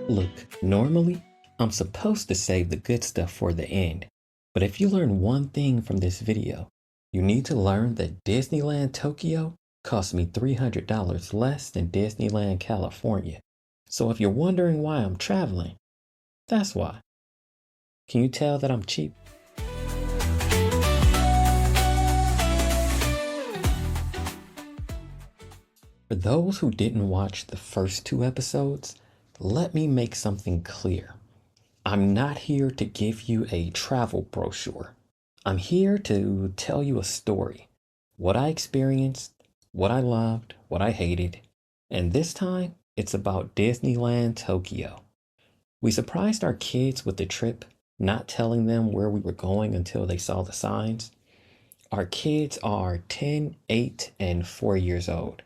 Look, normally, I'm supposed to save the good stuff for the end, but if you learn one thing from this video, you need to learn that Disneyland Tokyo cost me $300 less than Disneyland California. So if you're wondering why I'm traveling, that's why. Can you tell that I'm cheap? For those who didn't watch the first two episodes, let me make something clear. I'm not here to give you a travel brochure. I'm here to tell you a story. What I experienced, what I loved, what I hated. And this time, it's about Disneyland Tokyo. We surprised our kids with the trip, not telling them where we were going until they saw the signs. Our kids are 10, 8, and 4 years old.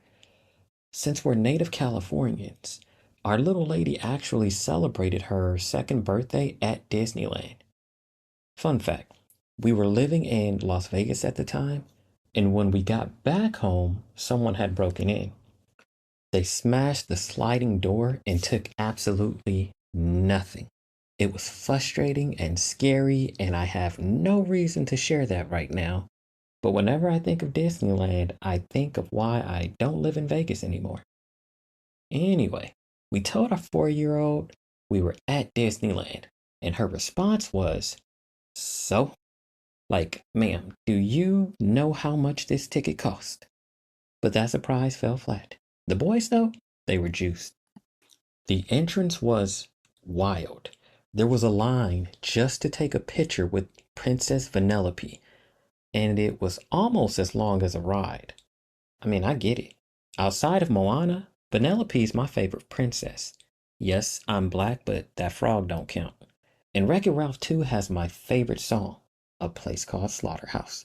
Since we're native Californians, our little lady actually celebrated her second birthday at Disneyland. Fun fact, we were living in Las Vegas at the time, and when we got back home, someone had broken in. They smashed the sliding door and took absolutely nothing. It was frustrating and scary, and I have no reason to share that right now. But whenever I think of Disneyland, I think of why I don't live in Vegas anymore. Anyway, we told our 4-year-old we were at Disneyland, and her response was, "So? Like, ma'am, do you know how much this ticket cost?" But that surprise fell flat. The boys, though, they were juiced. The entrance was wild. There was a line just to take a picture with Princess Vanellope, and it was almost as long as a ride. I mean, I get it. Outside of Moana, Vanellope's my favorite princess. Yes, I'm black, but that frog don't count. And Wreck-It Ralph 2 has my favorite song, A Place Called Slaughterhouse.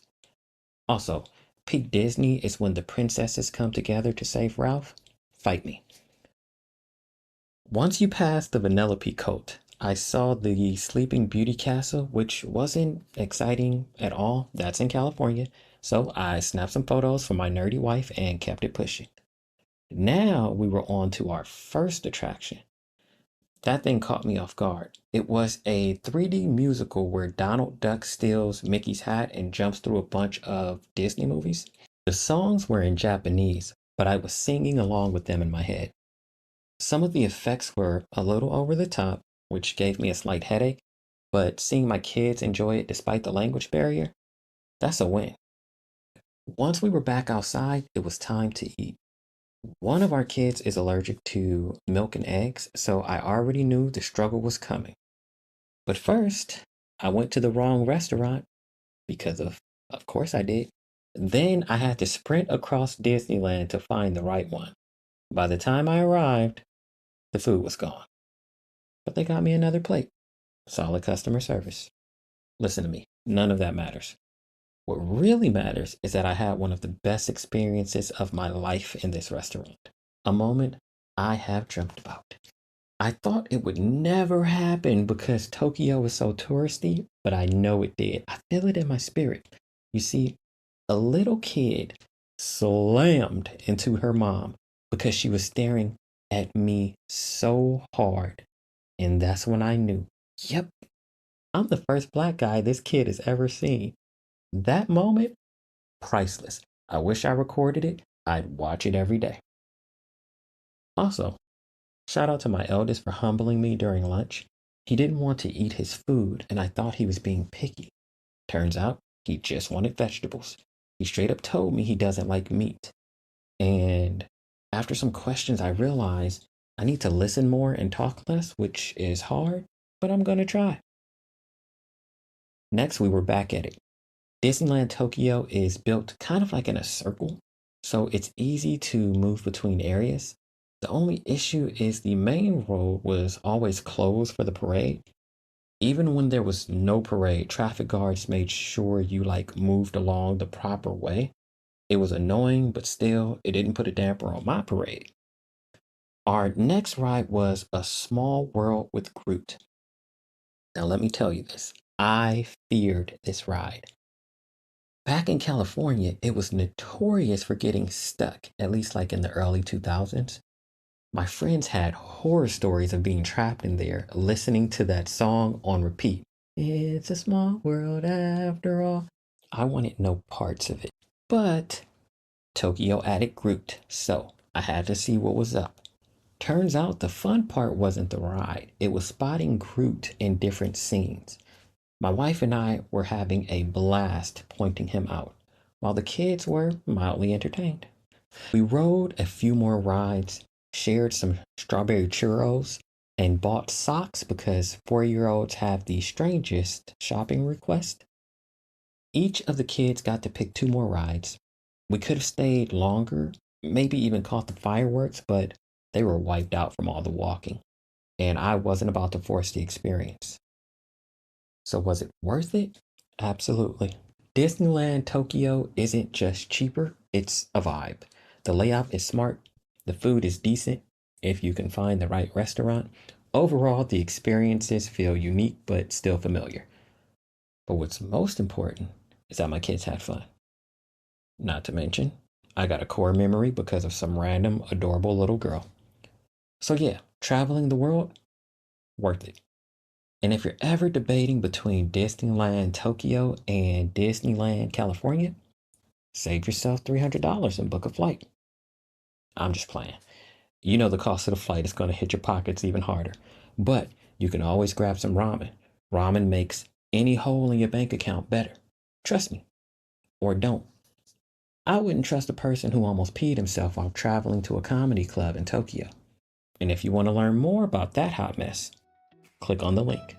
Also, peak Disney is when the princesses come together to save Ralph. Fight me. Once you pass the Vanellope coat, I saw the Sleeping Beauty Castle, which wasn't exciting at all. That's in California. So I snapped some photos for my nerdy wife and kept it pushing. Now we were on to our first attraction. That thing caught me off guard. It was a 3D musical where Donald Duck steals Mickey's hat and jumps through a bunch of Disney movies. The songs were in Japanese, but I was singing along with them in my head. Some of the effects were a little over the top, which gave me a slight headache, but seeing my kids enjoy it despite the language barrier, that's a win. Once we were back outside, it was time to eat. One of our kids is allergic to milk and eggs, so I already knew the struggle was coming. But first, I went to the wrong restaurant because of course I did. Then I had to sprint across Disneyland to find the right one. By the time I arrived, the food was gone. But they got me another plate. Solid customer service. Listen to me, none of that matters. What really matters is that I had one of the best experiences of my life in this restaurant. A moment I have dreamt about. I thought it would never happen because Tokyo was so touristy, but I know it did. I feel it in my spirit. You see, a little kid slammed into her mom because she was staring at me so hard. And that's when I knew, yep, I'm the first black guy this kid has ever seen. That moment, priceless. I wish I recorded it. I'd watch it every day. Also, shout out to my eldest for humbling me during lunch. He didn't want to eat his food, and I thought he was being picky. Turns out, he just wanted vegetables. He straight up told me he doesn't like meat. And after some questions, I realized I need to listen more and talk less, which is hard, but I'm gonna try. Next, we were back at it. Disneyland Tokyo is built kind of like in a circle, so it's easy to move between areas. The only issue is the main road was always closed for the parade. Even when there was no parade, traffic guards made sure you moved along the proper way. It was annoying, but still, it didn't put a damper on my parade. Our next ride was A Small World with Groot. Now, let me tell you this. I feared this ride. Back in California, it was notorious for getting stuck, at least in the early 2000s. My friends had horror stories of being trapped in there, listening to that song on repeat. It's a small world after all. I wanted no parts of it. But Tokyo added Groot, so I had to see what was up. Turns out the fun part wasn't the ride, it was spotting Groot in different scenes. My wife and I were having a blast pointing him out, while the kids were mildly entertained. We rode a few more rides, shared some strawberry churros, and bought socks because 4-year olds have the strangest shopping request. Each of the kids got to pick 2 more rides. We could have stayed longer, maybe even caught the fireworks, but they were wiped out from all the walking, and I wasn't about to force the experience. So, was it worth it? Absolutely. Disneyland Tokyo isn't just cheaper, it's a vibe. The layout is smart, the food is decent if you can find the right restaurant. Overall, the experiences feel unique but still familiar. But what's most important is that my kids had fun. Not to mention, I got a core memory because of some random, adorable little girl. So, yeah, traveling the world, worth it. And if you're ever debating between Disneyland Tokyo and Disneyland California, save yourself $300 and book a flight. I'm just playing. You know the cost of the flight is going to hit your pockets even harder. But you can always grab some ramen. Ramen makes any hole in your bank account better. Trust me. Or don't. I wouldn't trust a person who almost peed himself while traveling to a comedy club in Tokyo. And if you want to learn more about that hot mess, click on the link.